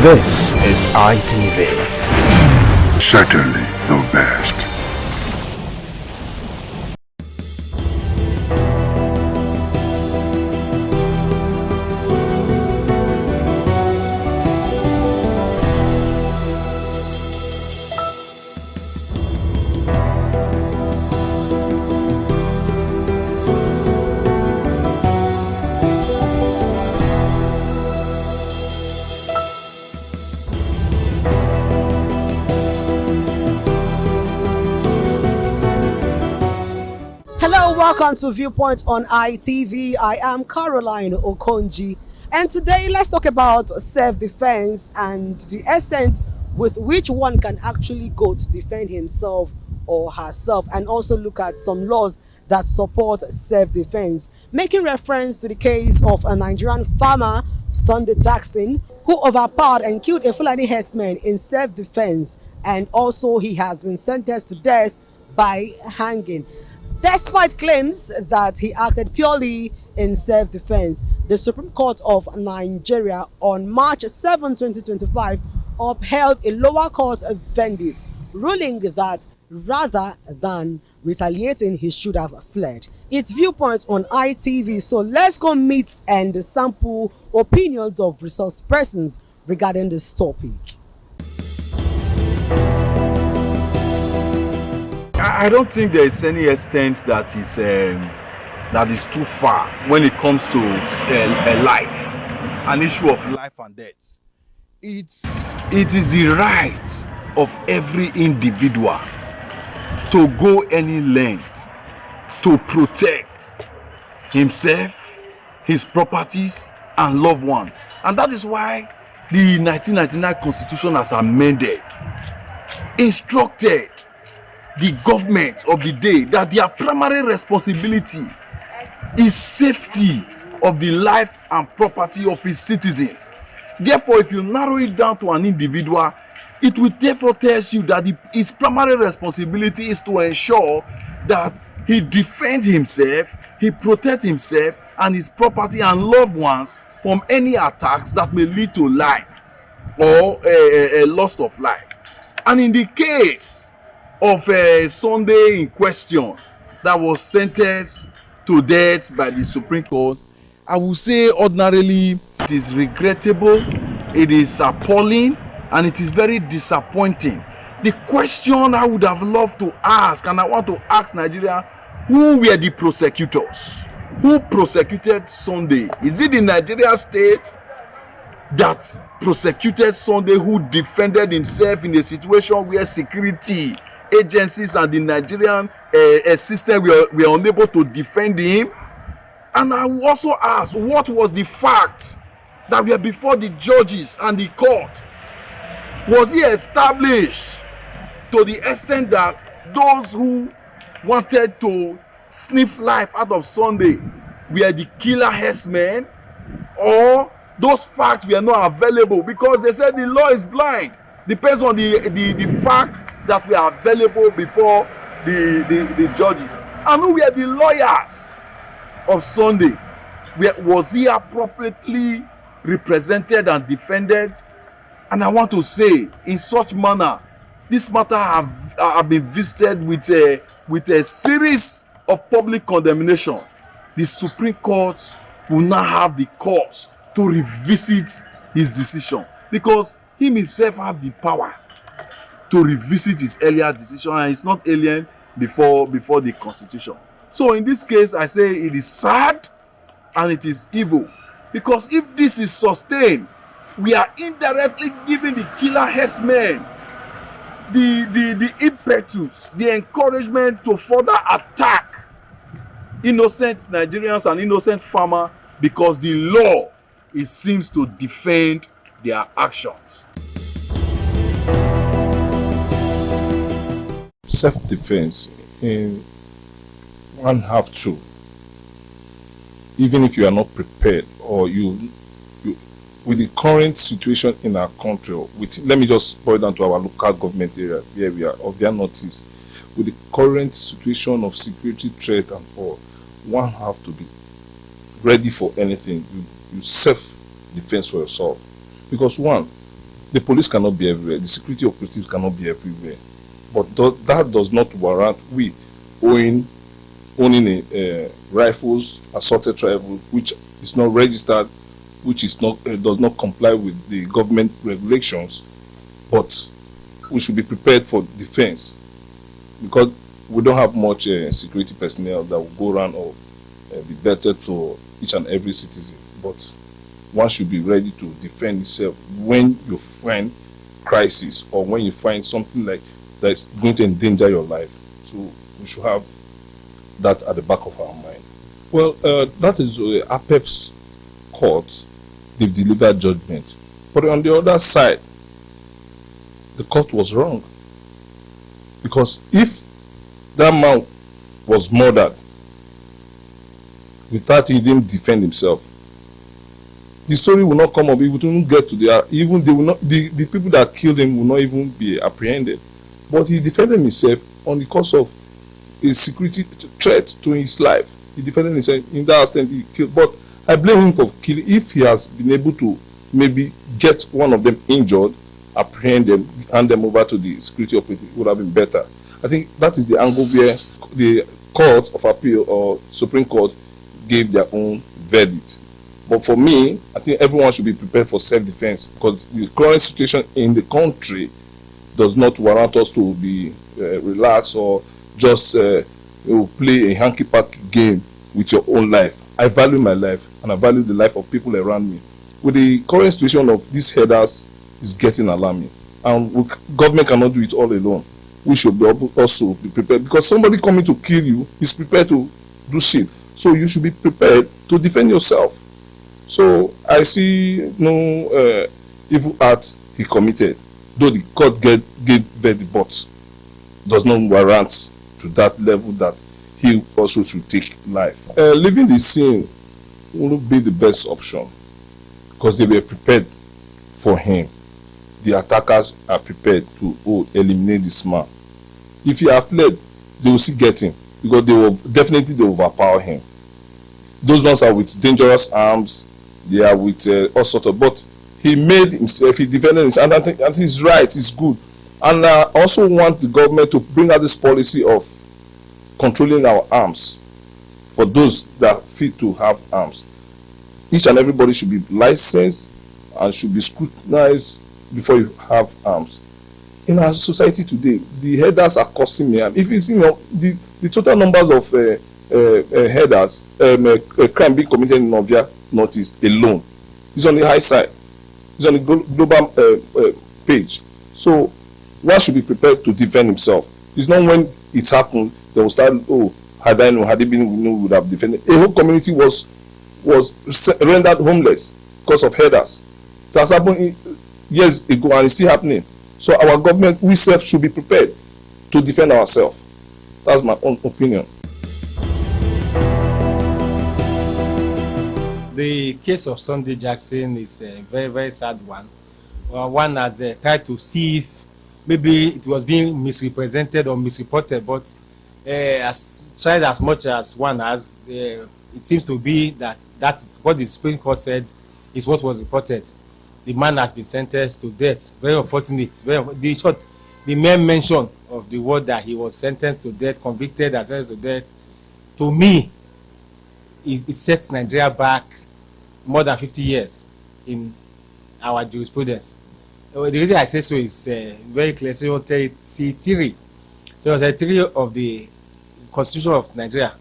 This is ITV. Certainly the best. Welcome to Viewpoint on ITV. I am Caroline Okonji, and today let's talk about self-defense and the extent with which one can actually go to defend himself or herself, and also look at some laws that support self-defense, making reference to the case of a Nigerian farmer, Sunday Jackson, who overpowered and killed a Fulani herdsman in self-defense, and also he has been sentenced to death by hanging. Despite claims that he acted purely in self-defense, the Supreme Court of Nigeria on March 7, 2025 upheld a lower court verdict, ruling that rather than retaliating, he should have fled. It's Viewpoint on ITV, so let's go meet and sample opinions of resource persons regarding this topic. I don't think there is any extent that is too far when it comes to a life, an issue of life and death. It is the right of every individual to go any length to protect himself, his properties, and loved one. And that is why the 1999 Constitution has amended, instructed the government of the day that their primary responsibility is safety of the life and property of its citizens. Therefore, if you narrow it down to an individual, it will therefore tell you that his primary responsibility is to ensure that he defends himself, he protects himself and his property and loved ones from any attacks that may lead to life or a loss of life. And in the case of Sunday in question that was sentenced to death by the Supreme Court, I would say ordinarily it is regrettable, it is appalling, and it is very disappointing. The question I would have loved to ask, and I want to ask Nigeria, who were the prosecutors? Who prosecuted Sunday? Is it the Nigeria state that prosecuted Sunday, who defended himself in a situation where security agencies and the Nigerian system were unable to defend him? And I will also ask, what was the fact that were before the judges and the court? Was he established to the extent that those who wanted to sniff life out of Sunday were the killer herdsmen, or those facts were not available? Because they said the law is blind. Depends on the facts that were available before the judges. And who were the lawyers of Sunday? Was he appropriately represented and defended? And I want to say, in such manner, this matter have been visited with a series of public condemnation. The Supreme Court will now have the cause to revisit his decision, because he himself have the power to revisit his earlier decision, and it's not alien before the Constitution. So in this case, I say it is sad and it is evil, because if this is sustained, we are indirectly giving the killer herdsmen the impetus, the encouragement to further attack innocent Nigerians and innocent farmers, because the law, it seems to defend their actions. Self-defense, one have to, even if you are not prepared, or you with the current situation in our country, let me just boil down to our local government area where we are, of their notice, with the current situation of security threat and all, one have to be ready for anything. You self-defense for yourself, because one, The police cannot be everywhere. The security operatives cannot be everywhere. But that does not warrant we owning rifles, assaulted rifles, which is not registered, which is not does not comply with the government regulations. But we should be prepared for defense, because we don't have much security personnel that will go around or be better to each and every citizen. But one should be ready to defend itself when you find crisis or when you find something like that is going to endanger your life. So we should have that at the back of our mind. Well, that is APEP's court. They've delivered judgment. But on the other side, the court was wrong. Because if that man was murdered without he didn't defend himself, the story will not come up. It wouldn't get to the people that killed him will not even be apprehended. But he defended himself on the cause of a security threat to his life. He defended himself in that extent. He killed. But I blame him for killing. If he has been able to maybe get one of them injured, apprehend them, hand them over to the security operative, it would have been better. I think that is the angle where the Court of Appeal or Supreme Court gave their own verdict. But for me, I think everyone should be prepared for self-defense, because the current situation in the country does not warrant us to be relaxed or just play a hanky-panky game with your own life. I value my life, and I value the life of people around me. With the current situation of these headers, is getting alarming, and government cannot do it all alone. We should also be prepared, because somebody coming to kill you is prepared to do shit. So you should be prepared to defend yourself. So I see no evil act he committed, though the court gave verdict, but does not warrant to that level that he also should take life. Leaving the scene wouldn't be the best option, because they were prepared for him. The attackers are prepared to eliminate this man. If he had fled, they will still get him, because they will definitely overpower him. Those ones are with dangerous arms. They are with all sorts of. But he made himself. He defended himself, and I think he's right. It's good. And I also want the government to bring out this policy of controlling our arms for those that fit to have arms. Each and everybody should be licensed and should be scrutinized before you have arms. In our society today, the headers are causing me. If you see, the total numbers of headers, crime being committed in Novia Northeast alone is on the high side. It's on the global page. So one should be prepared to defend himself. It's not when it happened they will start. Had it been, we would have defended. A whole community was rendered homeless because of headers. It has happened years ago, and it's still happening. So our government, we self should be prepared to defend ourselves. That's my own opinion. The case of Sunday Jackson is a very, very sad one. One has tried to see if maybe it was being misrepresented or misreported, but as tried as much as one has, it seems to be that is what the Supreme Court said is what was reported. The man has been sentenced to death. Very unfortunate. The mere mention of the word that he was sentenced to death, convicted and sentenced to death, to me, it sets Nigeria back more than 50 years in our jurisprudence. The reason I say so is very clear. Section 33 of the Constitution of Nigeria.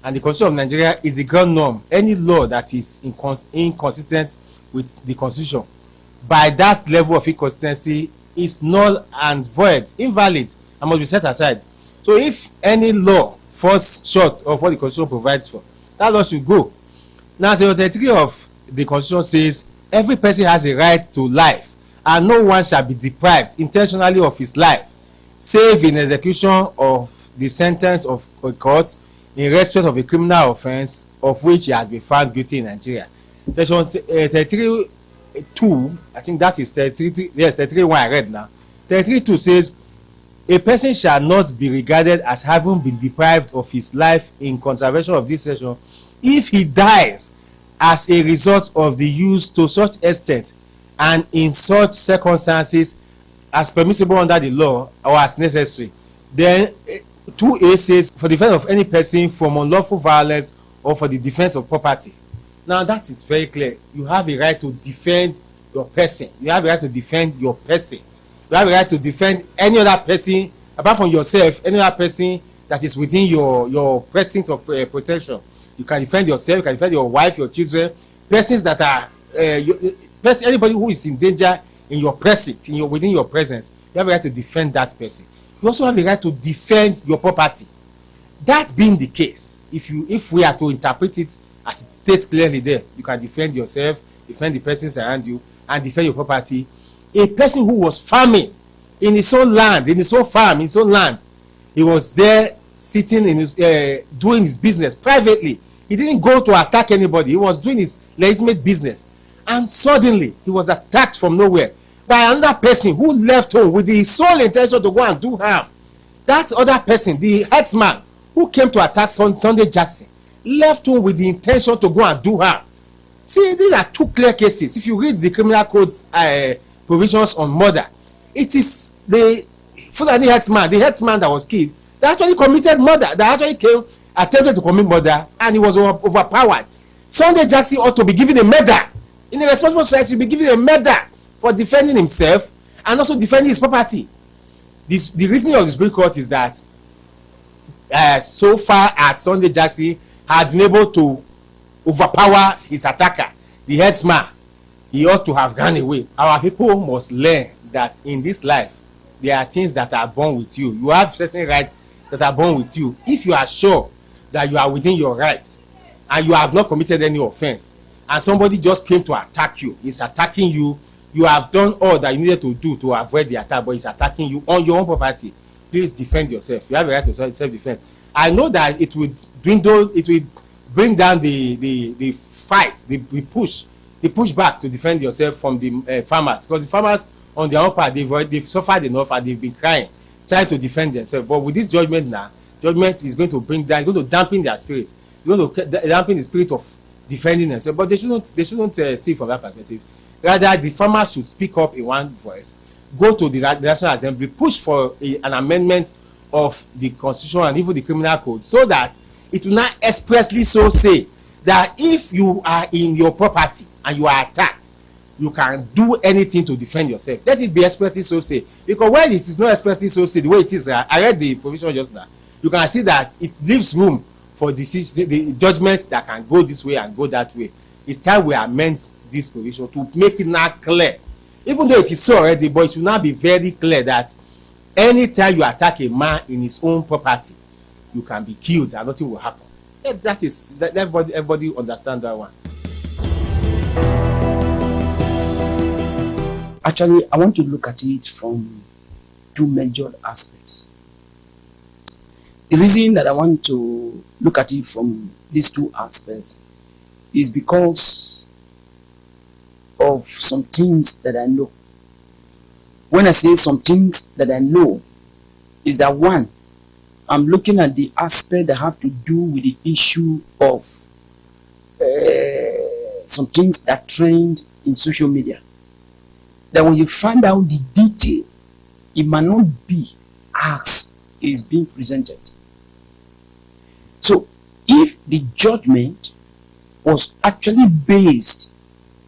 And the Constitution of Nigeria is the ground norm. Any law that is inconsistent with the Constitution, by that level of inconsistency, is null and void, invalid, and must be set aside. So if any law falls short of what the Constitution provides for, that law should go. Now, Section 33 of the Constitution says every person has a right to life, and no one shall be deprived intentionally of his life, save in execution of the sentence of a court in respect of a criminal offence of which he has been found guilty in Nigeria. Section 33(2), I think that is 33. Yes, 33(1) I read now. 33(2) says a person shall not be regarded as having been deprived of his life in contravention of this section if he dies as a result of the use to such extent and in such circumstances as permissible under the law or as necessary. Then 2A says for the defense of any person from unlawful violence or for the defense of property. Now that is very clear. You have a right to defend your person. You have a right to defend your person. You have a right to defend any other person apart from yourself, any other person that is within your precinct of protection. You can defend yourself, you can defend your wife, your children, persons that are anybody who is in danger in your precinct, within your presence. You have a right to defend that person. You also have a right to defend your property. That being the case, if we are to interpret it as it states clearly there, you can defend yourself, defend the persons around you, and defend your property. A person who was farming in his own land, in his own farm, in his own land, he was there sitting in his doing his business privately. He didn't go to attack anybody. He was doing his legitimate business, and suddenly he was attacked from nowhere by another person who left home with the sole intention to go and do harm. That other person, the herdsman who came to attack Sunday Jackson, left home with the intention to go and do harm. See, these are two clear cases. If you read the criminal code's provisions on murder, it is the Fulani herdsman, the herdsman that was killed, that actually committed murder, that actually attempted to commit murder, and he was overpowered. Sunday Jackson ought to be given a medal. In a responsible society, be given a medal for defending himself and also defending his property. The reasoning of the Supreme Court is that so far as Sunday Jackson had been able to overpower his attacker, the herdsman, he ought to have run away. Our people must learn that in this life, there are things that are born with you. You have certain rights that are born with you. If you are sure that you are within your rights and you have not committed any offense, and somebody just came to attack you, is attacking you, you have done all that you needed to do to avoid the attack, but he's attacking you on your own property. Please defend yourself. You have a right to self-defense. I know that it would dwindle, it will bring down the fight, the push back to defend yourself from the farmers, because the farmers on their own part, they've suffered enough and they've been trying to defend themselves. But with this judgment now, judgment is going to bring down, it's going to dampen their spirit. It's going to dampen the spirit of defending themselves. But they shouldn't see from that perspective. Rather, the farmers should speak up in one voice, go to the National Assembly, push for an amendment of the Constitution and even the Criminal Code, so that it will not expressly so say that if you are in your property and you are attacked, you can do anything to defend yourself. Let it be expressly so say. Because when it is not expressly so say, the way it is, I read the provision just now, you can see that it leaves room for the judgment that can go this way and go that way. It's time we amend this provision to make it not clear. Even though it is so already, but it should now be very clear that anytime you attack a man in his own property, you can be killed and nothing will happen. Everybody understand that one. Actually, I want to look at it from two major aspects. The reason that I want to look at it from these two aspects is because of some things that I know. When I say some things that I know, is that one, I'm looking at the aspect that have to do with the issue of some things that trend in social media. That when you find out the detail, it might not be as it is being presented. So, if the judgment was actually based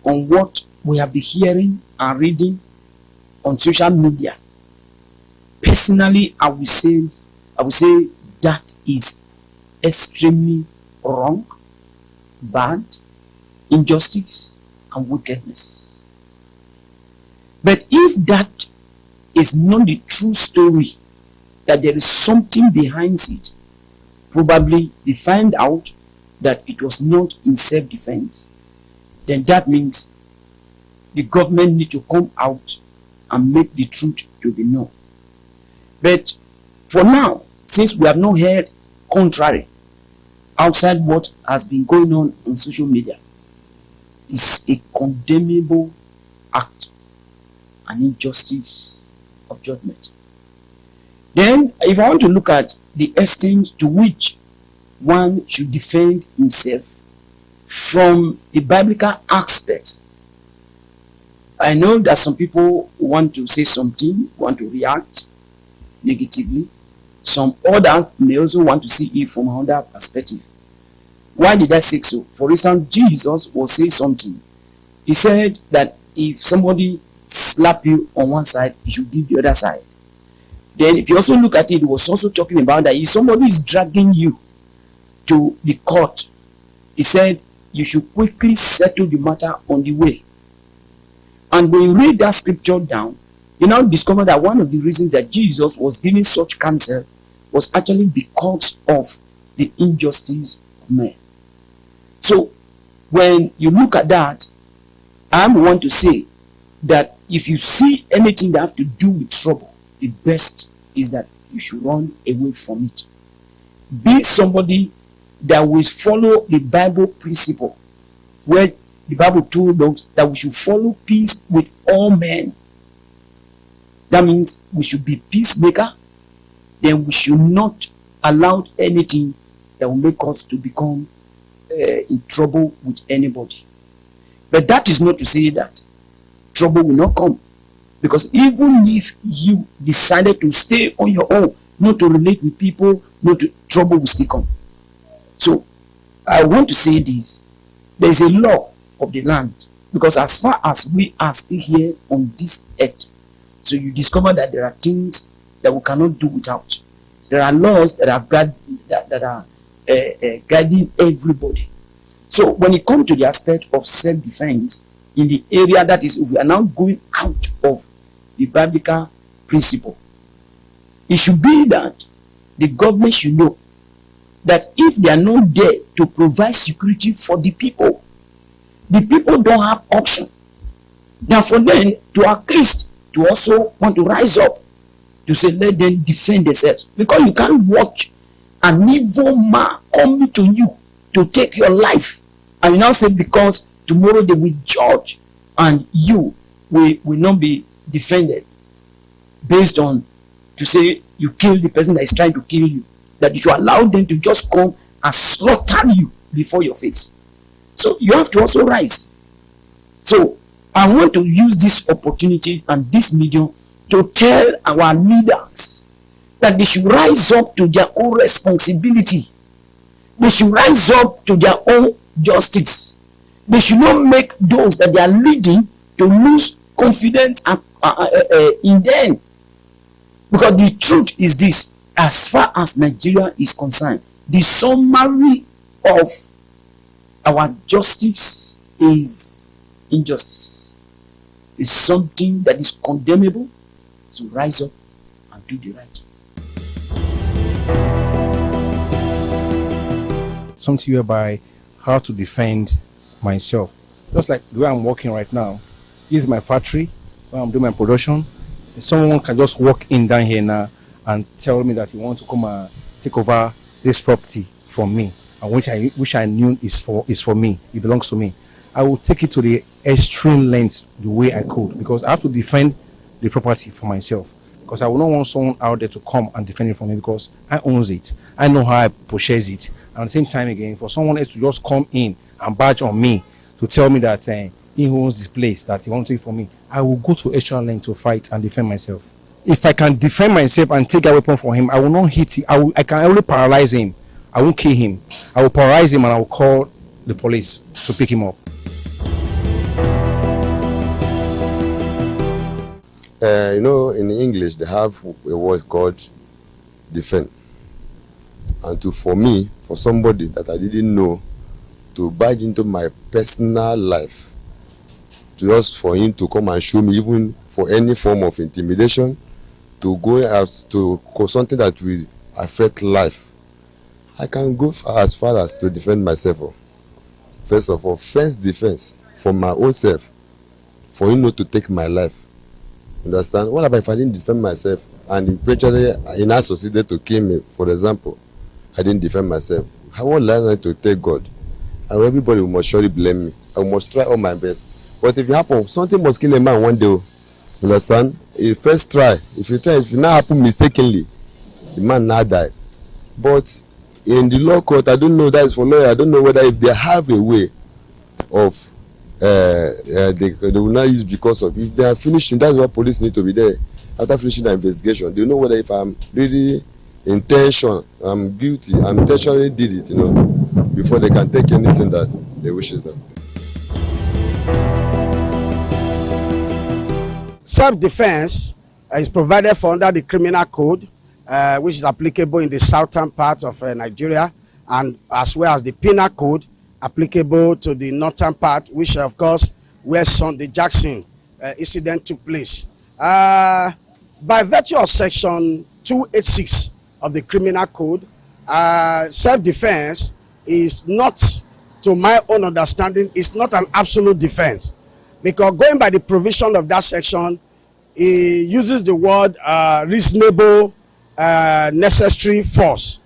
on what we have been hearing and reading on social media, personally, I would say that is extremely wrong, bad, injustice, and wickedness. But if that is not the true story, that there is something behind it, probably they find out that it was not in self-defense, then that means the government need to come out and make the truth to be known. But for now, since we have not heard contrary outside what has been going on social media, it's a condemnable act, an injustice of judgment. Then, if I want to look at the extent to which one should defend himself from the biblical aspect, I know that some people want to say something, want to react negatively. Some others may also want to see it from another perspective. Why did I say so? For instance, Jesus will say something. He said that if somebody slap you on one side, you should give the other side. Then if you also look at it, he was also talking about that if somebody is dragging you to the court, he said you should quickly settle the matter on the way. And when you read that scripture down, you now discover that one of the reasons that Jesus was giving such counsel was actually because of the injustice of men. So when you look at that, I want to say that if you see anything that have to do with trouble, the best is that you should run away from it. Be somebody that will follow the Bible principle, where the Bible told us that we should follow peace with all men. That means we should be peacemaker. Then we should not allow anything that will make us to become in trouble with anybody. But that is not to say that trouble will not come. Because even if you decided to stay on your own, not to relate with people, trouble will still come. So I want to say this. There is a law of the land. Because as far as we are still here on this earth, so you discover that there are things that we cannot do without. There are laws that are guiding everybody. So when it comes to the aspect of self-defense, in the area that is, if we are now going out of the biblical principle, it should be that the government should know that if they are not there to provide security for the people don't have option. Therefore then, to at least to also want to rise up to say let them defend themselves, because you can't watch an evil man coming to you to take your life and you now say because tomorrow they will judge and you will not be defended based on to say you kill the person that is trying to kill you, that you should allow them to just come and slaughter you before your face. So you have to also rise. So I want to use this opportunity and this medium to tell our leaders that they should rise up to their own responsibility. They should rise up to their own justice. They should not make those that they are leading to lose confidence in them. Because the truth is this, as far as Nigeria is concerned, the summary of our justice is injustice. It's something that is condemnable. So rise up and do the right. Something whereby how to defend myself. Just like the way I'm working right now. This is my factory where I'm doing my production. Someone can just walk in down here now and tell me that he wants to come and take over this property from me, and which I knew is for me. It belongs to me. I will take it to the extreme length the way I could, because I have to defend the property for myself. Because I will not want someone out there to come and defend it for me, because I own it. I know how I purchase it. And at the same time again, for someone else to just come in and badge on me to tell me that he owns this place, that he wants to take it for me, I will go to extra length to fight and defend myself. If I can defend myself and take a weapon for him, I will not hit him. I can only paralyze him. I won't kill him. I will paralyze him and I will call the police to pick him up. In English, they have a word called defend. And for me, for somebody that I didn't know, to barge into my personal life, just for him to come and show me, even for any form of intimidation, to go as to something that will affect life, I can go as far as to defend myself. First of all, first defense for my own self, for him not to take my life. Understand? What about if I didn't defend myself and eventually he now succeeded to kill me, for example? I didn't defend myself. I won't learn to take God. And everybody must surely blame me. I must try all my best. But if it happens, something must kill a man one day. Understand? You first try. If it now happen mistakenly, the man now died. But in the law court, I don't know, that is for lawyer, I don't know whether if they have a way of they will not use because of, if they are finishing, that's why police need to be there after finishing the investigation. They know whether if I'm really I'm guilty, I'm intentionally did it, before they can take anything that they wishes them. Self-defense is provided for under the criminal code, which is applicable in the southern part of Nigeria, and as well as the penal code applicable to the northern part, which of course where Sunday Jackson incident took place. By virtue of section 286 of the criminal code, self-defense is not, to my own understanding, is not an absolute defense, because going by the provision of that section, it uses the word reasonable necessary force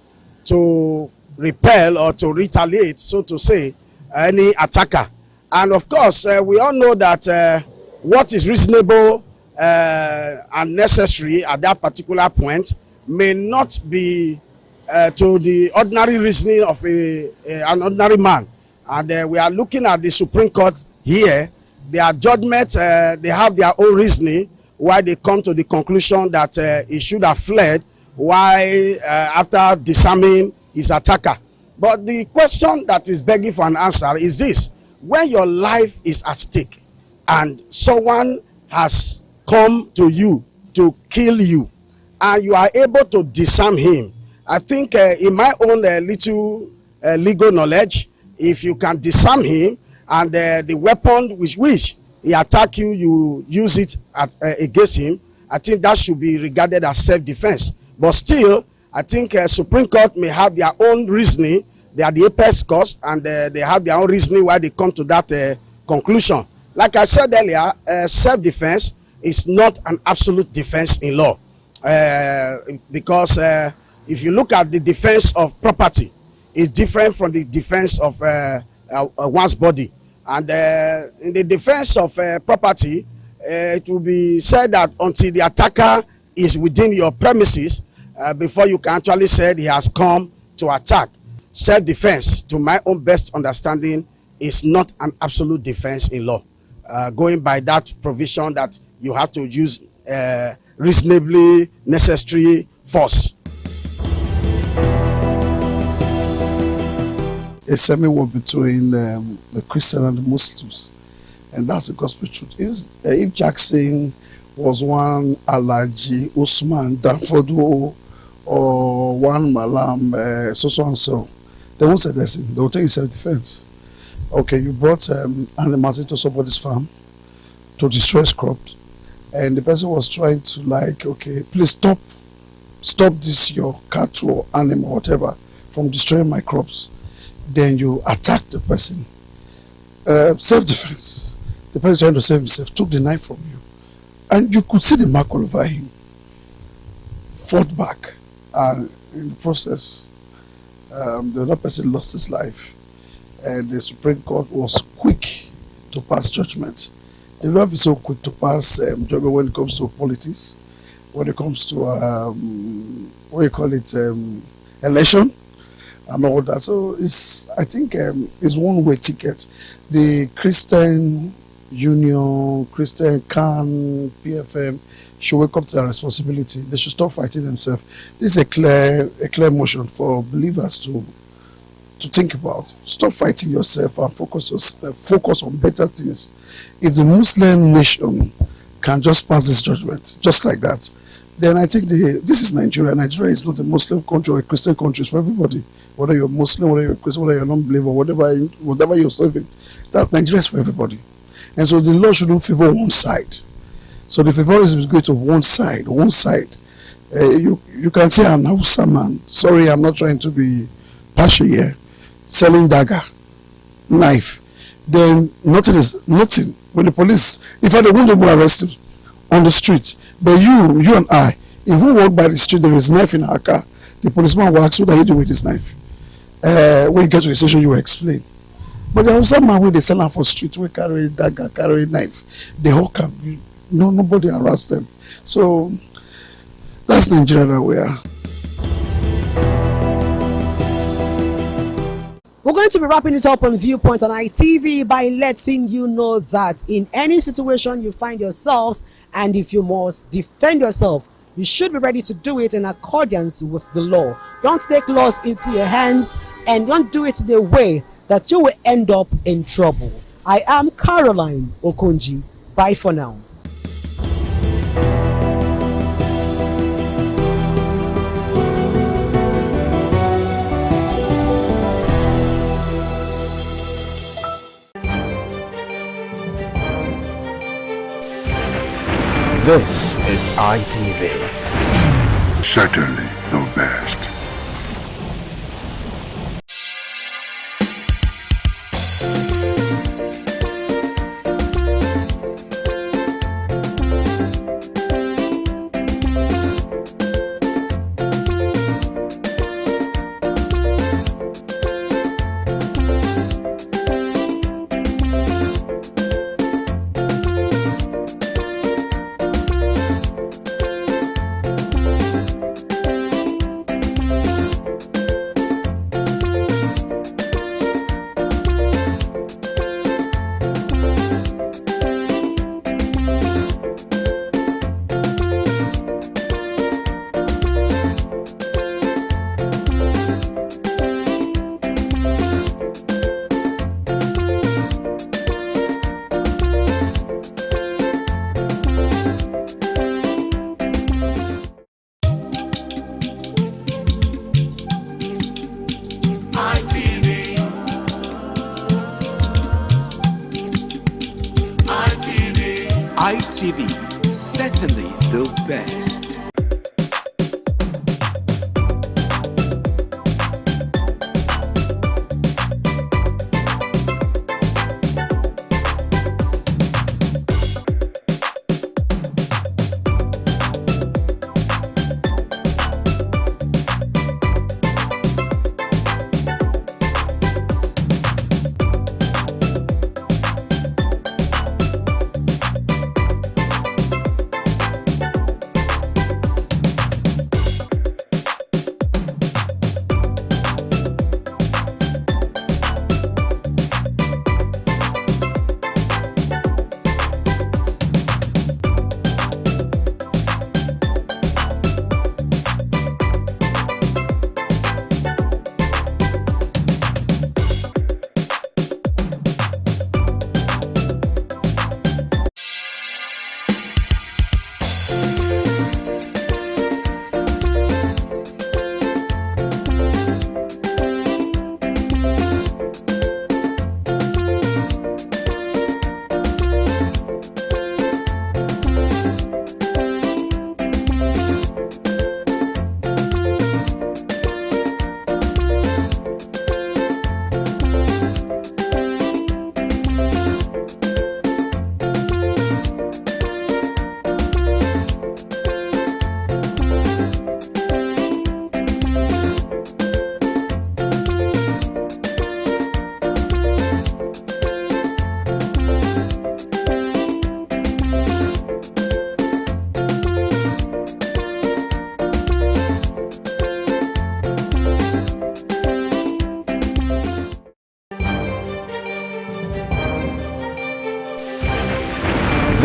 to repel or to retaliate, so to say, any attacker. And of course, we all know that what is reasonable and necessary at that particular point may not be to the ordinary reasoning of an ordinary man. And we are looking at the Supreme Court here. Their judgment, they have their own reasoning why they come to the conclusion that he should have fled after disarming his attacker. But the question that is begging for an answer is this: when your life is at stake and someone has come to you to kill you and you are able to disarm him, I think in my own little legal knowledge, if you can disarm him and the weapon with which he attack you, you use it against him, I think that should be regarded as self-defense. But still, I think Supreme Court may have their own reasoning. They are the apex court, and they have their own reasoning why they come to that conclusion. Like I said earlier, self-defense is not an absolute defense in law, because if you look at the defense of property, it's different from the defense of one's body. And in the defense of property, it will be said that until the attacker is within your premises, before you can actually say he has come to attack. Self-defense, to my own best understanding, is not an absolute defense in law. Going by that provision that you have to use reasonably necessary force. A semi-war between the Christian and the Muslims, and that's the gospel truth. If Jackson was one Alaji Usman Dafodo or one Malam so and so, they won't say this. They will tell you self-defense. Okay, you brought animals into somebody's farm to destroy crops, and the person was trying to okay, please stop this, your cattle or animal, whatever, from destroying my crops. Then you attack the person. Self-defense. The person trying to save himself took the knife from you, and you could see the mark all over him. Fought back, and in the process, the other person lost his life, and the Supreme Court was quick to pass judgment. They will not be so quick to pass judgment when it comes to politics, when it comes to election and all that. So I think it's one-way ticket. The Christian Union, Christian CAN, PFM should wake up to their responsibility. They should stop fighting themselves. This is a clear motion for believers to think about. Stop fighting yourself and focus on better things. If the Muslim nation can just pass this judgment, just like that, then I think this is Nigeria. Nigeria is not a Muslim country or a Christian country. It's for everybody. Whether you're Muslim, whether you're Christian, whether you're a non-believer, whatever you're serving, that Nigeria is for everybody. And so the law shouldn't favor one side. So the favorism is going to one side. You can say an Hausa man. Sorry, I'm not trying to be partial here. Selling dagger, knife. Then nothing. When the police, in fact, they won't even arrest him on the street. But you and I, if we walk by the street, there is a knife in our car, the policeman will ask, what are you doing with this knife? When you get to the station, you will explain. But there was some man when they sell them for street, we carry dagger, carry knife. They all come. Nobody harass them. So that's Nigeria that we are. We're going to be wrapping it up on Viewpoint on ITV by letting you know that in any situation you find yourselves, and if you must defend yourself, you should be ready to do it in accordance with the law. Don't take laws into your hands, and don't do it in a way that you will end up in trouble. I am Caroline Okonji. Bye for now. This is ITV. Certainly the best. ITV, certainly the best.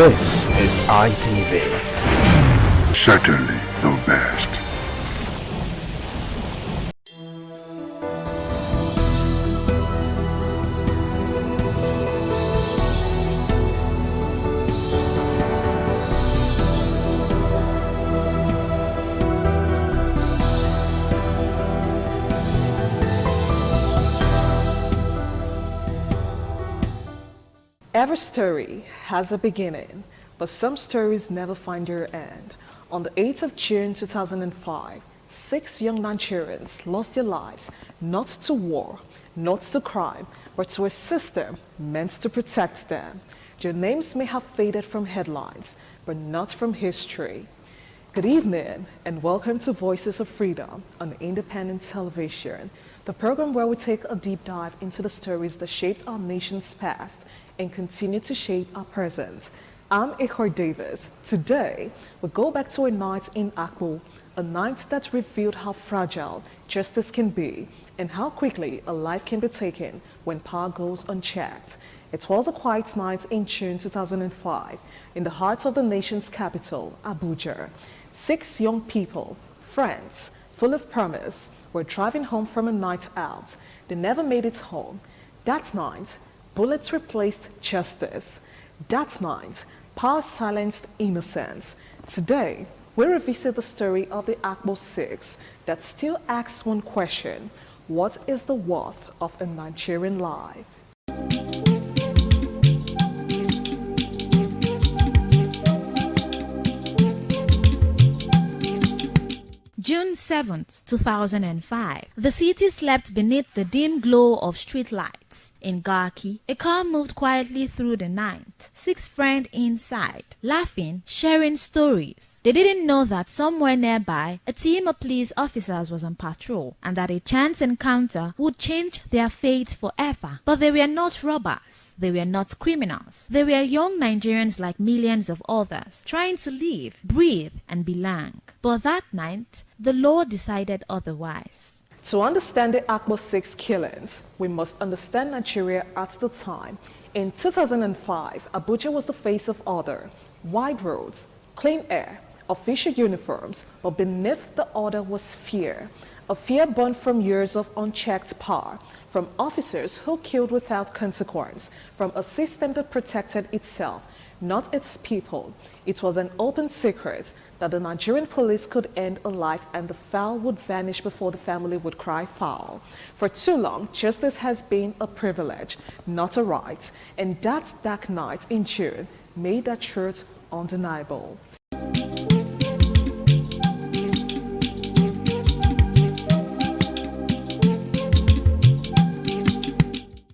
This is ITV. Certainly the best. Every story has a beginning, but some stories never find their end. On the 8th of June 2005, 6 young Nigerians lost their lives not to war, not to crime, but to a system meant to protect them. Their names may have faded from headlines, but not from history. Good evening and welcome to Voices of Freedom on Independent Television, the program where we take a deep dive into the stories that shaped our nation's past and continue to shape our present. I'm Ehor Davis. Today, we go back to a night in Akwu, a night that revealed how fragile justice can be and how quickly a life can be taken when power goes unchecked. It was a quiet night in June 2005 in the heart of the nation's capital, Abuja. 6 young people, friends, full of promise, were driving home from a night out. They never made it home. That night, bullets replaced justice. That night, power silenced innocence. Today, we revisit the story of the Akpo 6 that still asks one question: what is the worth of a Nigerian life? June 7th, 2005. The city slept beneath the dim glow of streetlights. In Garki, a car moved quietly through the night. 6 friends inside, laughing, sharing stories. They didn't know that somewhere nearby, a team of police officers was on patrol, and that a chance encounter would change their fate forever. But they were not robbers. They were not criminals. They were young Nigerians like millions of others, trying to live, breathe, and belong. But that night, the law decided otherwise. To understand the Akpo 6 killings, we must understand Nigeria at the time. In 2005, Abuja was the face of order. Wide roads, clean air, official uniforms, but beneath the order was fear. A fear born from years of unchecked power, from officers who killed without consequence, from a system that protected itself, not its people. It was an open secret that the Nigerian police could end a life and the foul would vanish before the family would cry foul. For too long, justice has been a privilege, not a right. And that dark night in June made that truth undeniable.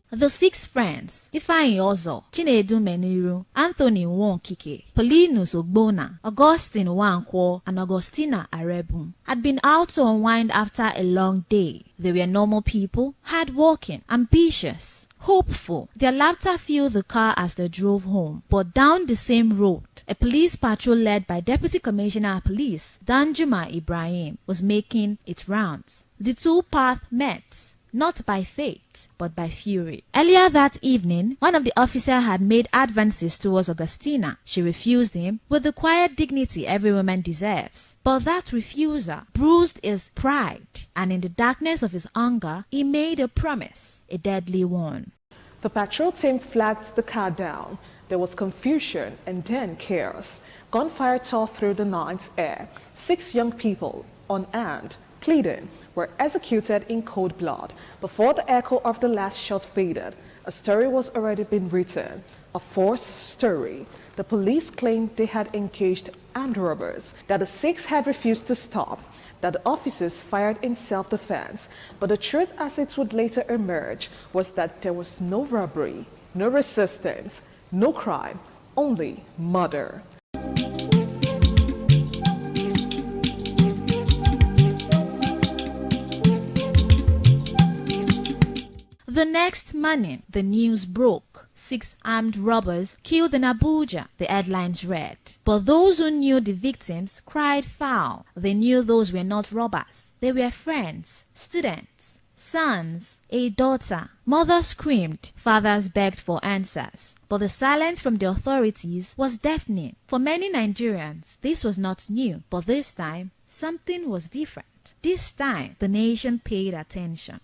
The 6 friends, Ifeanyi Ozo, Chinedu Meniru, Anthony Nwonkike, Paulinus Ogbonna, Augustine Nwankwo, and Augustina Arebun, had been out to unwind after a long day. They were normal people, hardworking, ambitious, hopeful. Their laughter filled the car as they drove home. But down the same road, a police patrol led by Deputy Commissioner of Police, Danjuma Ibrahim, was making its rounds. The two paths met, not by fate, but by fury. Earlier that evening, one of the officers had made advances towards Augustina. She refused him with the quiet dignity every woman deserves. But that refusal bruised his pride, and in the darkness of his anger, he made a promise, a deadly one. The patrol team flagged the car down. There was confusion and then chaos. Gunfire tore through the night air. 6 young people, unarmed, pleading, were executed in cold blood. Before the echo of the last shot faded, a story was already been written, a false story. The police claimed they had engaged armed robbers, that the 6 had refused to stop, that the officers fired in self-defense. But the truth, as it would later emerge, was that there was no robbery, no resistance, no crime, only murder. The next morning, the news broke. 6 armed robbers killed in Abuja, the headlines read. But those who knew the victims cried foul. They knew those were not robbers. They were friends, students, sons, a daughter. Mothers screamed, fathers begged for answers. But the silence from the authorities was deafening. For many Nigerians, this was not new, but this time, something was different. This time, the nation paid attention.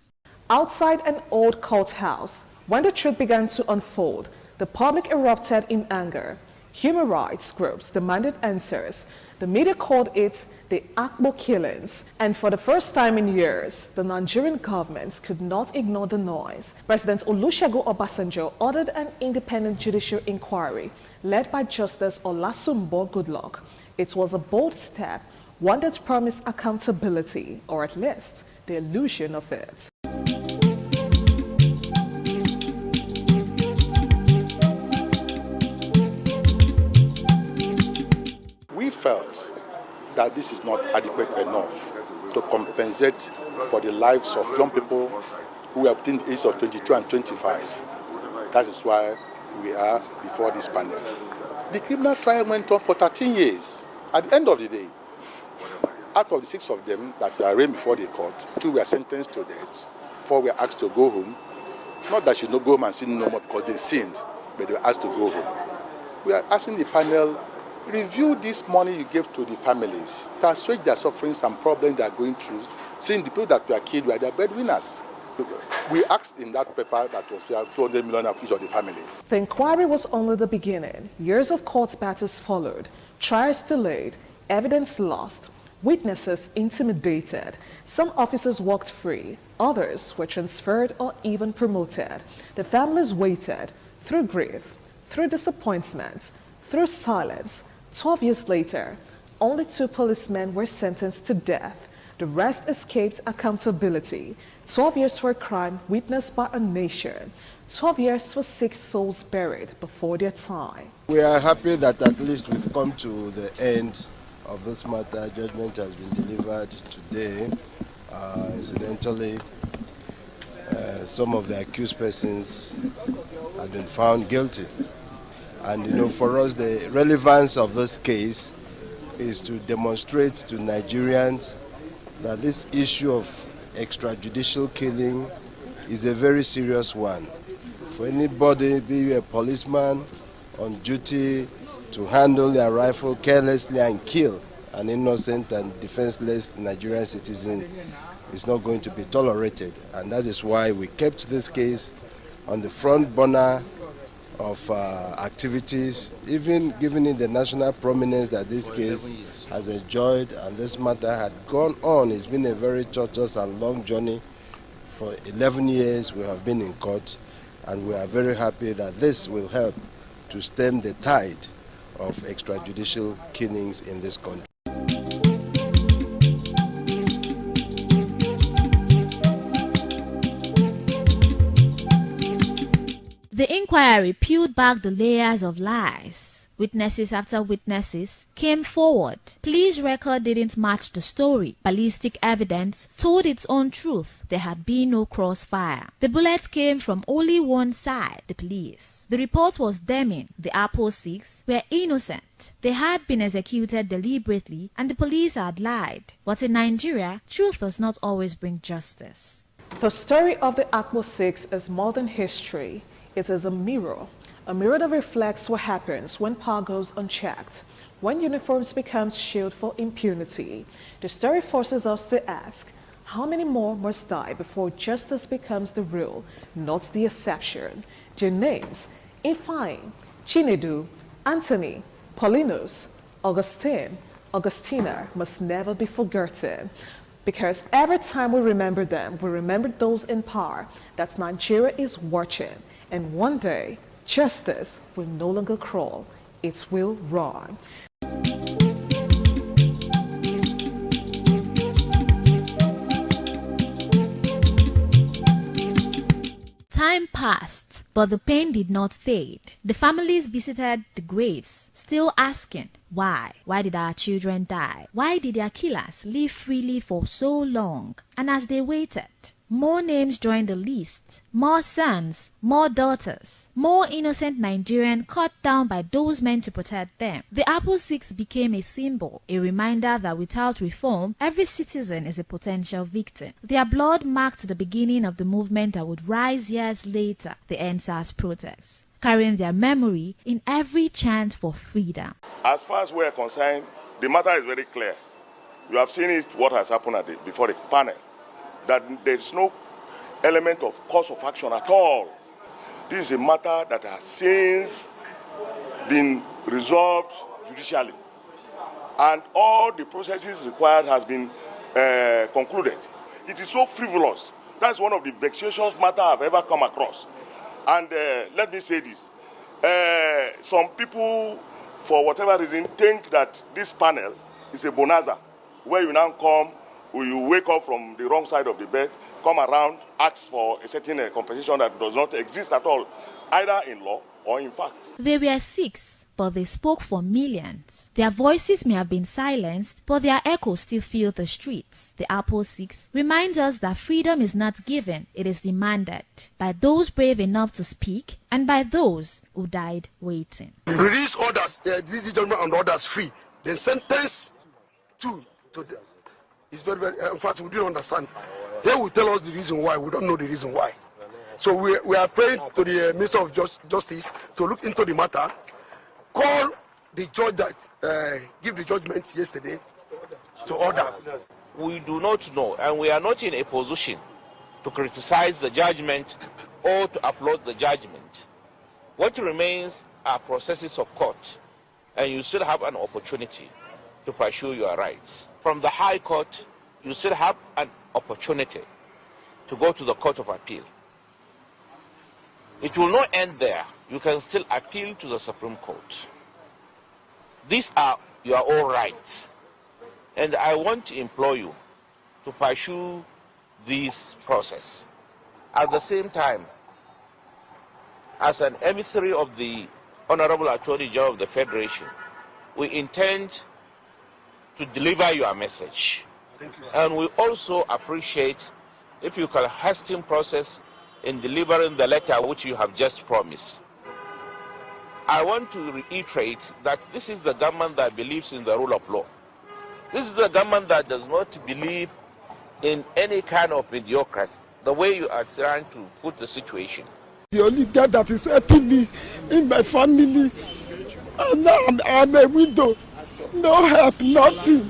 Outside an old courthouse, when the truth began to unfold, the public erupted in anger. Human rights groups demanded answers. The media called it the Akpo killings. And for the first time in years, the Nigerian government could not ignore the noise. President Olusegun Obasanjo ordered an independent judicial inquiry led by Justice Olasumbo Goodluck. It was a bold step, one that promised accountability, or at least the illusion of it. We felt that this is not adequate enough to compensate for the lives of young people who are between the ages of 22 and 25. That is why we are before this panel. The criminal trial went on for 13 years. At the end of the day, out of the 6 of them that were arraigned before the court, 2 were sentenced to death, four were asked to go home. Not that she no go home and sin no more because they sinned, but they were asked to go home. We are asking the panel, review this money you gave to the families to assuage their sufferings and problems they are going through, saying the people that were killed were their breadwinners. We asked in that paper that was 200 million of each of the families. The inquiry was only the beginning. Years of court battles followed, trials delayed, evidence lost, witnesses intimidated. Some officers walked free, others were transferred or even promoted. The families waited through grief, through disappointment, through silence. 12 years later, only 2 policemen were sentenced to death. The rest escaped accountability. 12 years for a crime witnessed by a nation. 12 years for 6 souls buried before their time. We are happy that at least we've come to the end of this matter. Judgment has been delivered today. Incidentally, some of the accused persons have been found guilty. And for us, the relevance of this case is to demonstrate to Nigerians that this issue of extrajudicial killing is a very serious one. For anybody, be you a policeman on duty, to handle their rifle carelessly and kill an innocent and defenseless Nigerian citizen is not going to be tolerated. And that is why we kept this case on the front burner of activities, even given it the national prominence that this case has enjoyed and this matter had gone on. It's been a very tortuous and long journey. For 11 years we have been in court, and we are very happy that this will help to stem the tide of extrajudicial killings in this country. The inquiry peeled back the layers of lies. Witnesses after witnesses came forward. Police record didn't match the story. Ballistic evidence told its own truth. There had been no crossfire. The bullets came from only one side, the police. The report was damning. The Apple 6 were innocent. They had been executed deliberately and the police had lied. But in Nigeria, truth does not always bring justice. The story of the Apple 6 is more than history. It is a mirror that reflects what happens when power goes unchecked, when uniforms becomes shield for impunity. The story forces us to ask, how many more must die before justice becomes the rule, not the exception? Their names, Ifeanyi, Chinedu, Anthony, Paulinus, Augustine, Augustina, must never be forgotten. Because every time we remember them, we remember those in power, that Nigeria is watching. And one day, justice will no longer crawl, it will run. Time passed, but the pain did not fade. The families visited the graves, still asking, why? Why did our children die? Why did their killers live freely for so long? And as they waited, more names joined the list. More sons, more daughters, more innocent Nigerians cut down by those meant to protect them. The Apple 6 became a symbol, a reminder that without reform, every citizen is a potential victim. Their blood marked the beginning of the movement that would rise years later, the EndSARS protests, carrying their memory in every chant for freedom. As far as we are concerned, the matter is very clear. You have seen it, what has happened before the panel, that there is no element of cause of action at all. This is a matter that has since been resolved judicially, and all the processes required has been concluded. It is so frivolous. That's one of the vexatious matters I've ever come across. And let me say this. Some people, for whatever reason, think that this panel is a bonanza, where you now come, you wake up from the wrong side of the bed, come around, ask for a certain compensation that does not exist at all, either in law or in fact. They were 6, but they spoke for millions. Their voices may have been silenced, but their echoes still fill the streets. The Apple 6 reminds us that freedom is not given, it is demanded by those brave enough to speak and by those who died waiting. Release others, these gentlemen and others free, then sentence to them. It's very, in fact, we didn't understand. They will tell us the reason why. We don't know the reason why. So we are praying to the Minister of Justice to look into the matter. Call the judge that give the judgment yesterday to order. We do not know, and we are not in a position to criticize the judgment or to applaud the judgment. What remains are processes of court, and you still have an opportunity to pursue your rights. From the High Court, you still have an opportunity to go to the Court of Appeal. It will not end there. You can still appeal to the Supreme Court. These are your own rights. And I want to implore you to pursue this process. At the same time, as an emissary of the Honorable Attorney General of the Federation, we intend to deliver your message. Thank you, and we also appreciate if you can hasten process in delivering the letter which you have just promised. I want to reiterate that this is the government that believes in the rule of law. This is the government that does not believe in any kind of mediocrity, the way you are trying to put the situation. The only guy that is helping me in my family, and now I'm a widow, no help, nothing.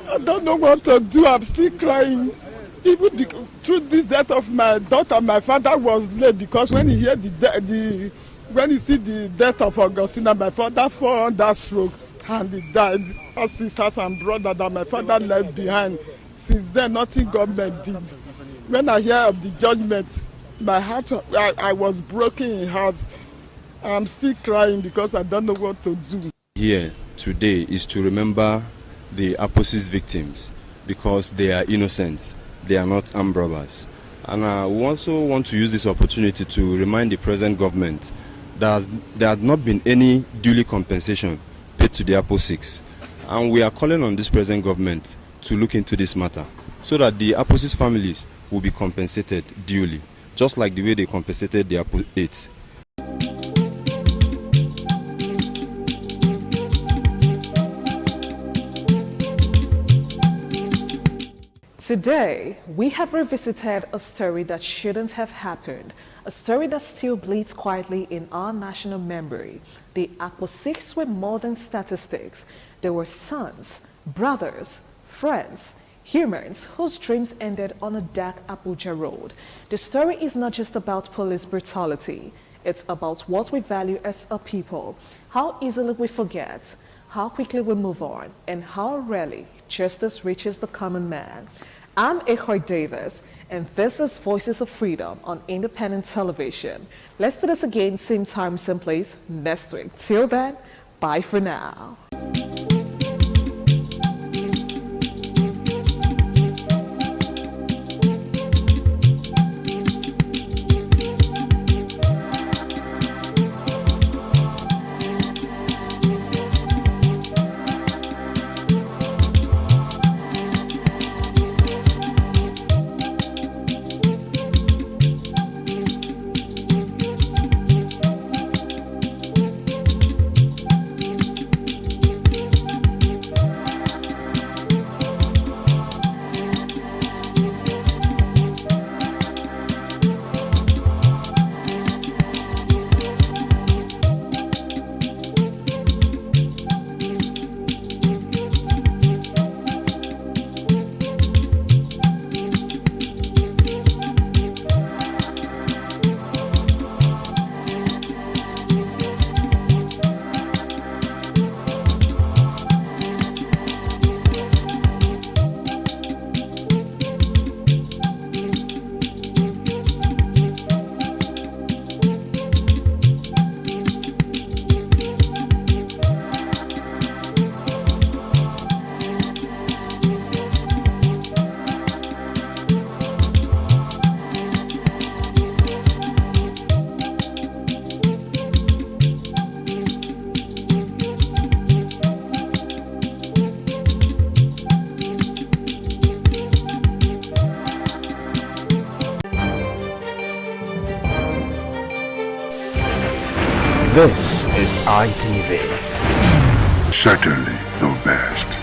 I don't know what to do, I'm still crying. Even through this death of my daughter, my father was late because when he heard when he see the death of Augustina, my father fell on that stroke and he died. My sisters and brother that my father left behind. Since then, nothing government did. When I hear of the judgment, my heart, I was broken in heart. I'm still crying because I don't know what to do. Here today is to remember the Aposis victims because they are innocent. They are not armed robbers. And we also want to use this opportunity to remind the present government that there has not been any duly compensation paid to the Aposis. And we are calling on this present government to look into this matter so that the Aposis families will be compensated duly, just like the way they compensated the Apo-8s. Today, we have revisited a story that shouldn't have happened, a story that still bleeds quietly in our national memory. The Apo-6 were more than statistics. They were sons, brothers, friends, humans whose dreams ended on a dark Abuja road. The story is not just about police brutality. It's about what we value as a people, how easily we forget, how quickly we move on, and how rarely justice reaches the common man. I'm Ahoy Davis, and this is Voices of Freedom on Independent Television. Let's do this again, same time, same place, next week. Till then, bye for now. This is ITV. Certainly the best.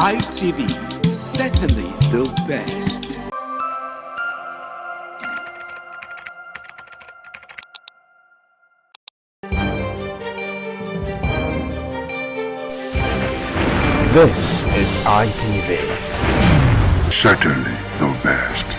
ITV, certainly the best. This is ITV. Certainly the best.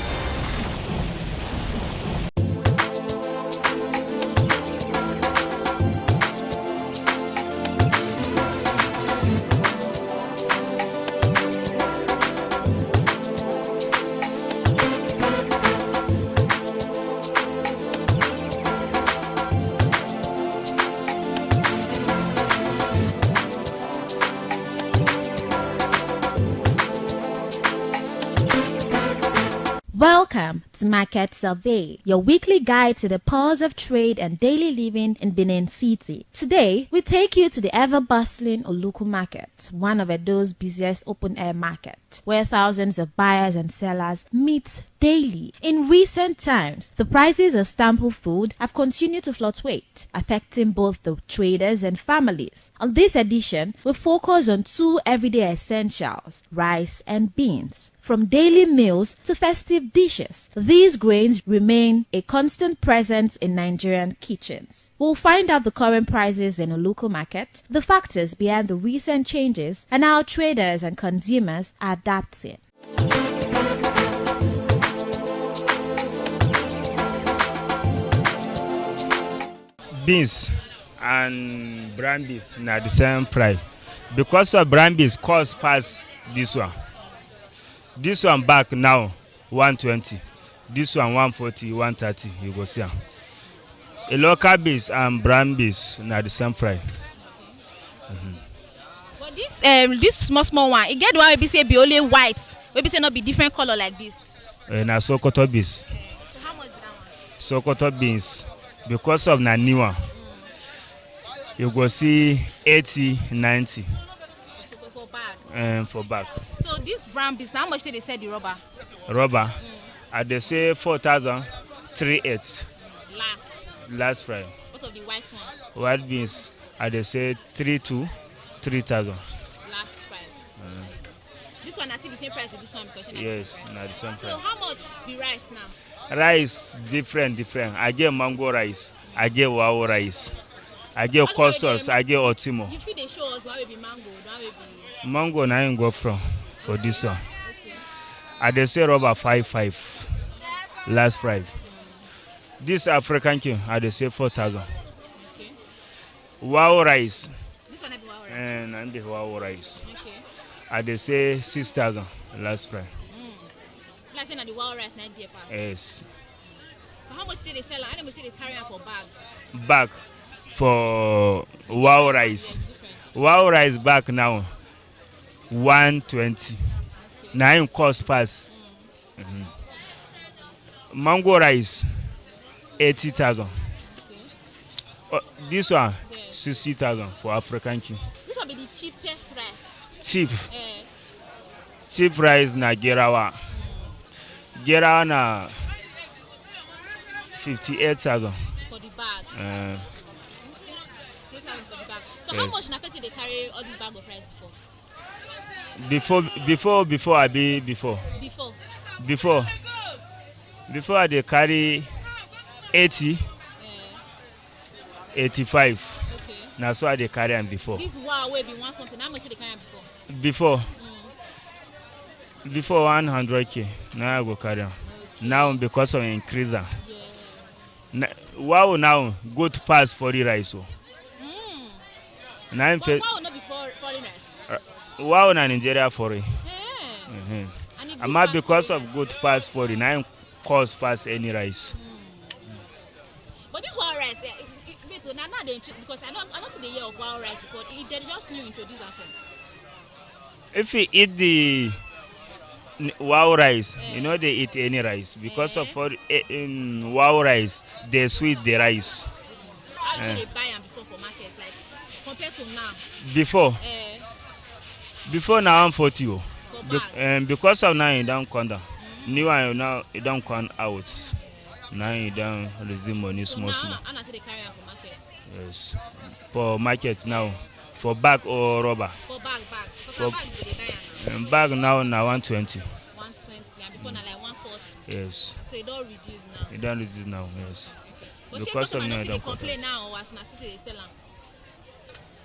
Welcome to Market Survey, your weekly guide to the pulse of trade and daily living in Benin City. Today, we take you to the ever-bustling Oluku Market, one of Edo's busiest open-air markets, where thousands of buyers and sellers meet daily. In recent times, the prices of staple food have continued to fluctuate, affecting both the traders and families. On this edition, we focus on two everyday essentials, rice and beans. From daily meals to festive dishes, these grains remain a constant presence in Nigerian kitchens. We'll find out the current prices in Oluku Market, the factors behind the recent changes, and how traders and consumers are adapting. Beans and brown beans na the same price. Because of brown beans cost past this one. This one back now 120. This one 140, 130. You go see. A local beans and brown beans na the same price. But this small one, it get the one we say be only white. We say not be different color like this. Na Sokoto beans. So how much is that one? Sokoto beans, because of na new one, you go see 80, 90. For bag. For bag. So this brown beans, how much did they sell the rubber? Rubber, they say 4,000, 3,800. Last Friday. What of the white one? White beans, they say 3,200, 3,000. Last price. This one is still the same price with this one because yes, not the same price. So how much the rice now? Rice different. I get mango rice, I get wow rice, I get costos, I get otimo. You feel they show us why we be mango, why we be mango na ain't go from for this one. They say rubber 5,500 last Friday. This African king, they say 4,000. Okay. Wow rice. This one be wow rice. And the wow rice. Okay. They say 6,000 last Friday. Like saying that the wow rice 90 pass. Yes. So how much did they sell? How much did they carry out for bag? Bag for wow rice. Wow rice bag now 120. Now in cost pass. Mango rice 80,000. This one 60,000 for African king. This will be the cheapest rice. Cheap. Cheap rice na Gerawa. Gerawa na 58,000. For the bag. 3,000 for the bag. So how much na they carry all these bag of rice before? Before they carry 80, 85. Okay. Now so they carry them before. This wow will be one something. How much did they carry them before? Before 100k. Now I go carry them. Okay. Now because of increase. Yeah. Wow now good pass for the rice. Now wow not before foreign rice. Wow na Nigeria for it. Because of good pass for it. Now cost pass any rice. But this wild rice, now they because I not to the year of wild rice before. They just new introduced that. If you eat the wild rice, you know they eat any rice because of for wild rice they sweet the rice. How did they buy them before for markets like compared to now? Before now 140. Because of now you don't come down. New one now you don't come out. Now you don't receive money small. How much they carry for market? Yes. For market now, for bag or rubber. For bag. For bag you dey buy am now? Bag now na 120. 120 and before na like 140. Yes. So e don reduce now. E don reduce now, yes. But Because of customer now, no still dey complain now or as na still dey sell am?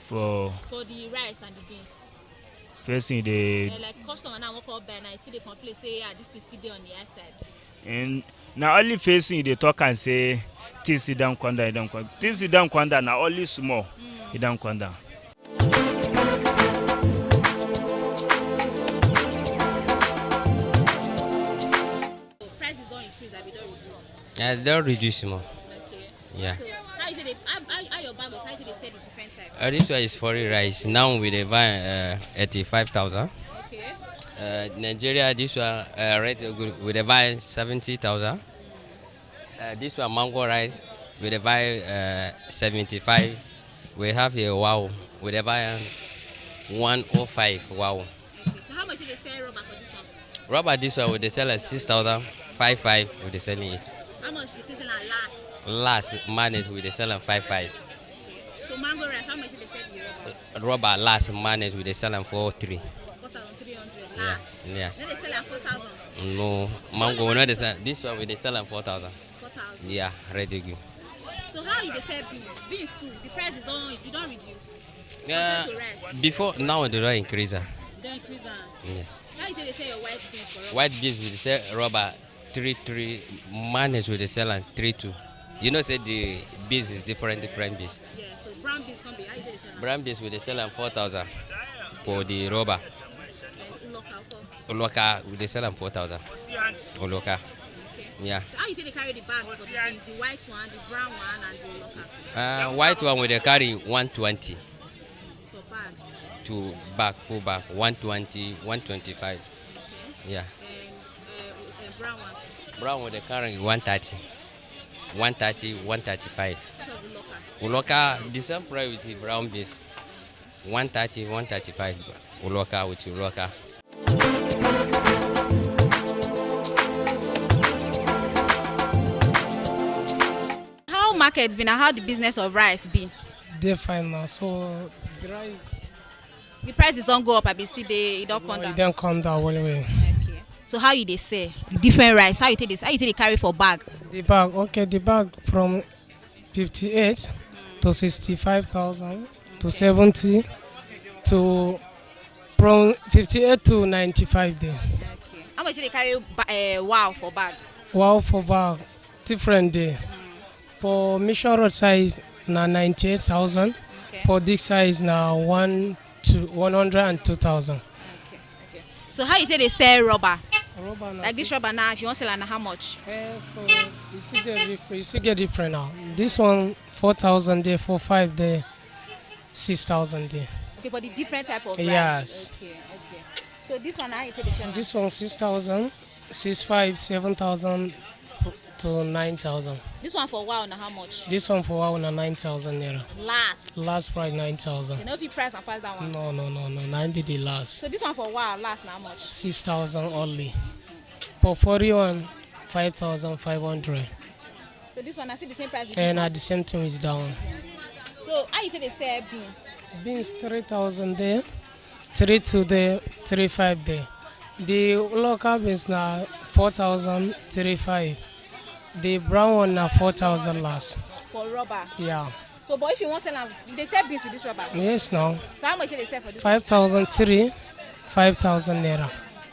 For the rice and the beans. facing the. Like customer now wan come buy now, e still dey complain say this thing still dey on the high side. And now only facing they talk and say things it don't come down, it don't come. Things it don't come down now only small, it don't come down. Prices don't increase, I don't reduce. Yeah, they don't reduce more. Okay. Yeah. So how is it? How your bag of price they sell the different type? This one is for rice. Now we dey buy 85,000. Okay. Nigeria, this one rate good. We dey buy 70,000. This one mango rice, we dey buy 75. We have a wow. We dey buy 105 wow. Okay. So how much do they sell rubber for this one? Rubber this one we dey sell at 6,055. We dey selling it. How much you sell at last? Last manage we dey sell at 55. So mango rice, how much do they sell the rubber? Rubber last manage we dey sell at 43. 4,300 Yeah. last. Yes. Then they sell at 4,000. No, mango we no dey sell. This one we dey sell at 4,000. 4,000. Yeah, ready to go. So how you dey sell beans? Beans too. The price is don't reduce. Yeah. Compared to rice. Before now they don't increase. You don't increase them. Yes. How you dey sell your white beans for rubber? White beans we dey sell rubber 3 manage we dey sell at 3.2. You know say the beans is different beans. Yeah. So brown beans come be. How you dey sell? Brown beans we dey sell at 4,000 for the rubber. And local. Oloka we dey sell at 4,000. Oloka. Yeah. So how you dey carry the bags for the beans? The white one, the brown one, and the local. White one we dey carry 120 For bag. to back full back 120 125. Yeah. And brown one. Brown we dey carry 130 135. So Uloka the same price with the brown beans 130 135. Uloka with Uloka. How market been and how the business of rice be? They fine now, so the rice. The prices don't go up, I be still they don't come down. It don't come down well way. Okay. So how you they sell the different rice? How you take this? How you take they carry for bag? The bag, okay, the bag from 58 to 65,000 to 70 to from 58 to 95 day. Okay. How much they carry wow for bag? Wow for bag, different day. For Mission Road size na 98,000. Okay. For this size na 102,000. Okay. So how you take they sell rubber? Rubber now. Like this rubber now, if you want to sell it, how much? So you see get different now. This one 4,000 there, for 5 there, 6,000 there. Okay, for the different type of rice. Yes. Okay. So this one, how you take the sell? This one 6,000, 6,500, 7,000 to 9,000. This one for wow, now how much? This one for wow na 9,000 naira. Last Price 9,000. You know if you price and pass that one? No. 9 be the last. So this one for wow, last now how much? 6,000 only. For 41, 5,500. So this one I see the same price. And at the same time is down. So how you say they sell beans? Beans 3,000 there, 3,2 there, 3,500 there. The local beans na 4,000, 3,500. The brown one na 4,000 last. For rubber? Yeah. So but if you want to sell, they sell beans with this rubber? Yes, now. So how much do they sell for this? 5,000, 5,000 naira.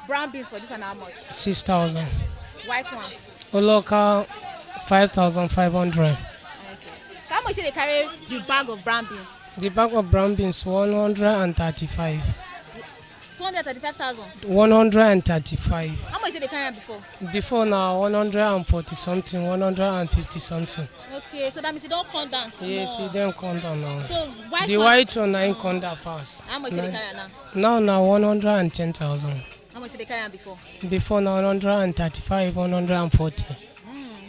Brown beans for this one how much? 6,000. White one? Local 5,500. Okay. So how much do they carry the bag of brown beans? The bag of brown beans 135. 235,000. 135. How much did they carry before? Before now 140 something, 150 something. Okay, so that means it don't come down small. Yes, it don't come down now. So white the one, white one ain't come down fast. how much did they carry now? Now 110,000. How much did they carry before? Before now 135, 140.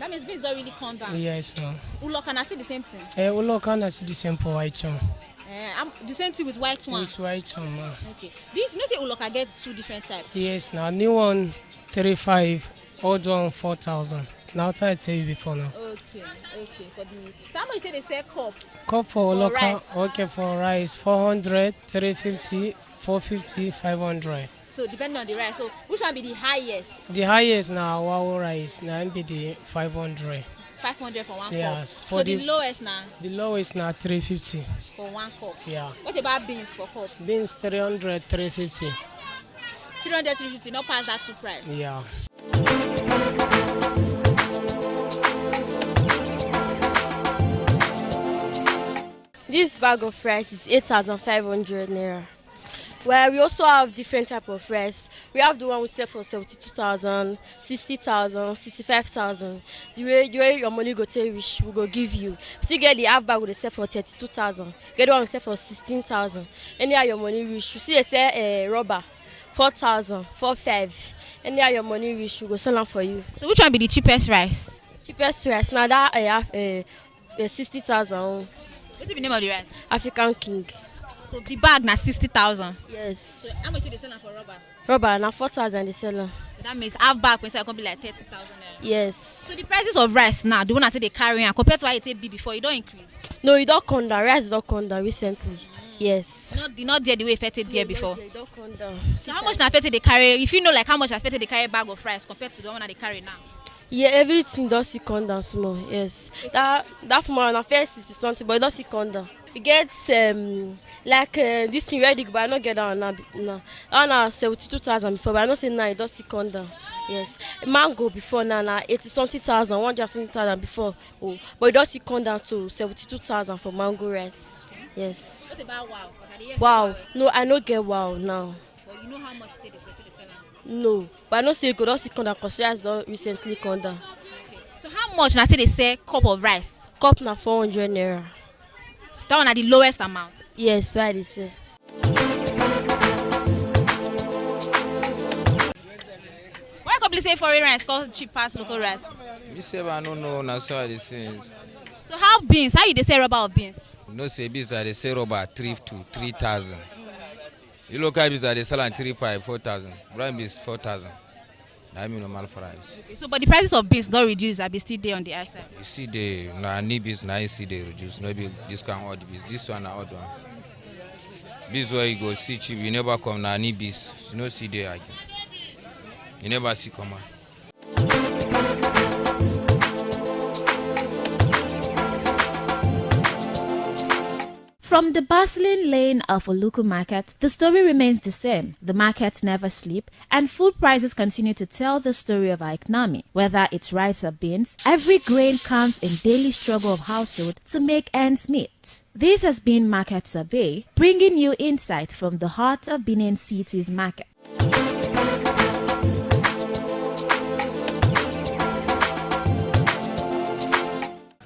That means beans don't really come down. Yes, no. Uloka na still the same thing. Uloka na still the same for white one. The same thing with white one. With white one, man. Okay. This you know say Uloka get two different types. Yes, now new one 35, old one 4,000. Now I tell you before now. Okay. For the so how much did they sell cup? Cup for Uloka, rice? okay, for rice 400, 350, 450, 500. So depending on the rice. So which one be the highest? The highest now wow rice now be the 500. 500 for one yes, cup. For so the lowest now? The lowest now 350. For one cup? Yeah. What about beans for cup? Beans 300, 350. 300, 350, not past that two price? Yeah. This bag of rice is 8,500 naira. Well, we also have different type of rice. We have the one we sell for 72,000, 60,000, 65,000. The way your money go take reach, we go give you. See, get the half bag we sell for 32,000. Get the one we sell for 16,000. Anyhow your money reach, you see they sell rubber 4,000, 4,500. Anyhow your money reach, we go sell them for you. So which one be the cheapest rice? Cheapest rice now that have 60,000. What's the name of the rice? African King. So the bag na 60,000. Yes. So how much do they sell for rubber? Rubber na 4,000 they sell. So that means half bag when sell can be like 30,000. Yes. So the prices of rice now, the one that they carry and compared to what it be before, it don't increase. No, it don't come down. Rice don't come down recently. Yes. Not there the way it affected there before. It don't come down. So how much na affected they carry? If you know like how much affected they carry a bag of rice compared to the one that they carry now. Yeah, everything does see come down small. Yes. That for my first 60 something, but it does see come down. You get this thing ready, but I don't get that now. I know 72,000 before, but I don't say now it does see come down. Yes. Mango before now 80 something thousand, 170,000 before. Oh, but it does see come down to 72,000 for mango rice. Yes. What about wow? Wow. No, I don't get wow now. But you know how much they sell? No, but I don't say it could also come down because rice don't recently come down. Okay. So how much now they say cup of rice? Cup na 400 naira. That one at the lowest amount? Yes, right they say. Why company say foreign rice called cheap past local rice? Me say I don't know na so I dey say. So how beans? How you dey say rubber of beans? No say beans I dey say rubber 3 to 3,000. You local beans I dey sell at 3,500, 4,000. Brown beans 4,000. I mean normal for rice. Okay, so but the prices of beans don't reduce. I be still there on the other side. You see the na new beans now you see they reduce. No be discount all the beans. This one na odd one. Beans where you go see cheap. You never come na new beans. You no see there again. You never see come out. From the bustling lane of a local market, the story remains the same. The markets never sleep, and food prices continue to tell the story of our economy. Whether it's rice or beans, every grain counts in daily struggle of household to make ends meet. This has been Market Survey, bringing you insight from the heart of Benin City's market.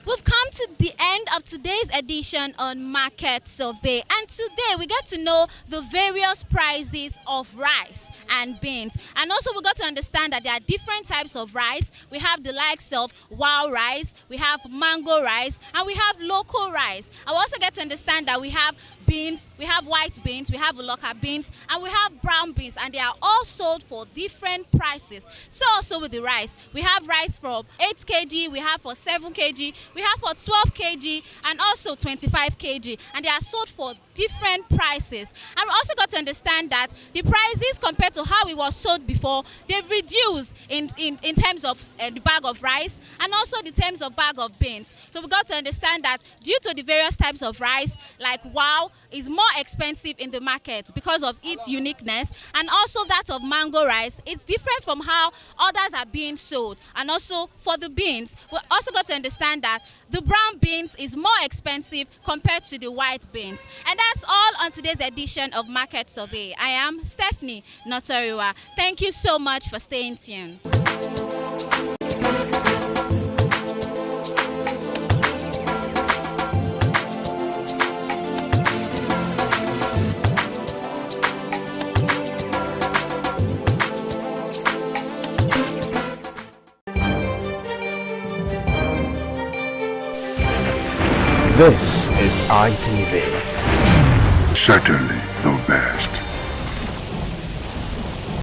We've come to the end of today's edition on Market Survey, and today we get to know the various prices of rice and beans, and also we got to understand that there are different types of rice. We have the likes of wow rice, we have mango rice, and we have local rice. I will also get to understand that we have beans, we have white beans, we have Uloka beans, and we have brown beans, and they are all sold for different prices. So also with the rice, we have rice from 8 kg, we have for 7 kg, we have for 12 kg, and also 25 kg, and they are sold for different prices. And we also got to understand that the prices compared to how it was sold before, they've reduced in terms of the bag of rice and also the terms of bag of beans. So we got to understand that due to the various types of rice, like wow is more expensive in the market because of its uniqueness, and also that of mango rice, it's different from how others are being sold. And also for the beans, we also got to understand that the brown beans is more expensive compared to the white beans. And that's all on today's edition of Market Survey. I am Stephanie Notoriwa. Thank you so much for staying tuned. This is ITV. Certainly the best.